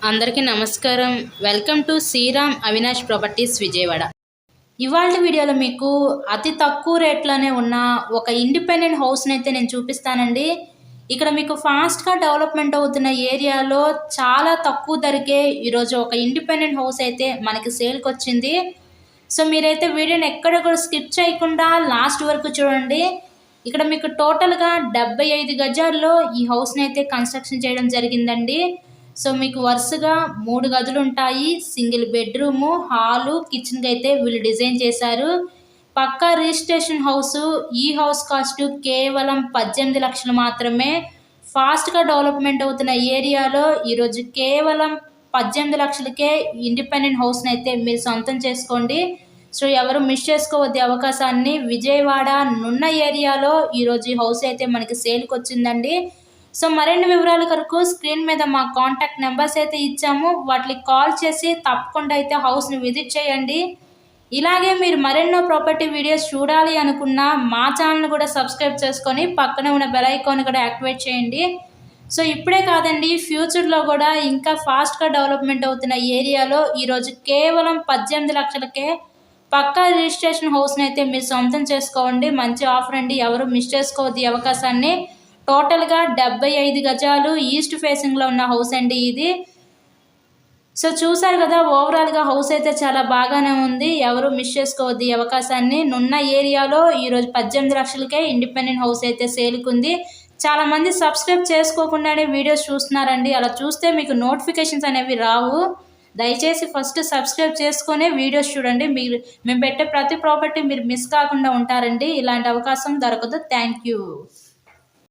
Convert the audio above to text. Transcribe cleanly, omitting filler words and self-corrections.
అందరికీ నమస్కారం. Welcome to Sriram Avinash properties Vijayawada. ఇవాళ వీడియోలో మీకు అతి తక్కువ రేట్లోనే ఉన్న ఒక ఇండిపెండెంట్ హౌస్ని అయితే నేను చూపిస్తానండి. ఇక్కడ మీకు ఫాస్ట్గా డెవలప్మెంట్ అవుతున్న ఏరియాలో చాలా తక్కువ ధరకే ఈరోజు ఒక ఇండిపెండెంట్ హౌస్ అయితే మనకి సేల్కి వచ్చింది. సో మీరైతే వీడియోని ఎక్కడ కూడా స్కిప్ చేయకుండా లాస్ట్ వరకు చూడండి. ఇక్కడ మీకు టోటల్గా 75 గజాల్లో ఈ హౌస్ని అయితే కన్స్ట్రక్షన్ చేయడం జరిగిందండి. సో మీకు వరుసగా 3 గదులు ఉంటాయి. సింగిల్ బెడ్రూము, హాలు, కిచెన్కి అయితే వీళ్ళు డిజైన్ చేశారు. పక్కా రిజిస్ట్రేషన్ హౌసు. ఈ హౌస్ కాస్ట్ కేవలం 18 లక్షలు మాత్రమే. ఫాస్ట్గా డెవలప్మెంట్ అవుతున్న ఏరియాలో ఈరోజు కేవలం 18 లక్షలకే ఇండిపెండెంట్ హౌస్ని అయితే మీరు సొంతం చేసుకోండి. సో ఎవరు మిస్ చేసుకోవద్దు అవకాశాన్ని. విజయవాడ నున్న ఏరియాలో ఈరోజు ఈ హౌస్ అయితే మనకి సేల్కి వచ్చిందండి. సో మరిన్ని వివరాల కొరకు స్క్రీన్ మీద మా కాంటాక్ట్ నెంబర్స్ అయితే ఇచ్చాము. వాటికి కాల్ చేసి తప్పకుండా అయితే హౌస్ని విజిట్ చేయండి. ఇలాగే మీరు మరెన్నో ప్రాపర్టీ వీడియోస్ చూడాలి అనుకున్నా మా ఛానల్ కూడా సబ్స్క్రైబ్ చేసుకొని పక్కనే ఉన్న బెల్ ఐకాన్ కూడా యాక్టివేట్ చేయండి. సో ఇప్పుడే కాదండి, ఫ్యూచర్లో కూడా ఇంకా ఫాస్ట్గా డెవలప్మెంట్ అవుతున్న ఏరియాలో ఈరోజు కేవలం 18 లక్షలకే పక్కా రిజిస్ట్రేషన్ హౌస్ని అయితే మీరు సొంతం చేసుకోండి. మంచి ఆఫర్ అండి, ఎవరు మిస్ చేసుకోవద్దు ఈ అవకాశాన్ని. టోటల్గా 75 గజాలు ఈస్ట్ ఫేసింగ్లో ఉన్న హౌస్ అండి ఇది. సో చూసారు కదా, ఓవరాల్గా హౌస్ అయితే చాలా బాగానే ఉంది. ఎవరు మిస్ చేసుకోవద్దు ఈ అవకాశాన్ని. నున్న ఏరియాలో ఈరోజు 18 లక్షలకే ఇండిపెండెంట్ హౌస్ అయితే సేల్కుంది. చాలామంది సబ్స్క్రైబ్ చేసుకోకుండానే వీడియోస్ చూస్తున్నారండి. అలా చూస్తే మీకు నోటిఫికేషన్స్ అనేవి రావు. దయచేసి ఫస్ట్ సబ్స్క్రైబ్ చేసుకునే వీడియోస్ చూడండి. మేము పెట్టే ప్రతి ప్రాపర్టీ మీరు మిస్ కాకుండా ఉంటారండి. ఇలాంటి అవకాశం దొరకదు. Thank you.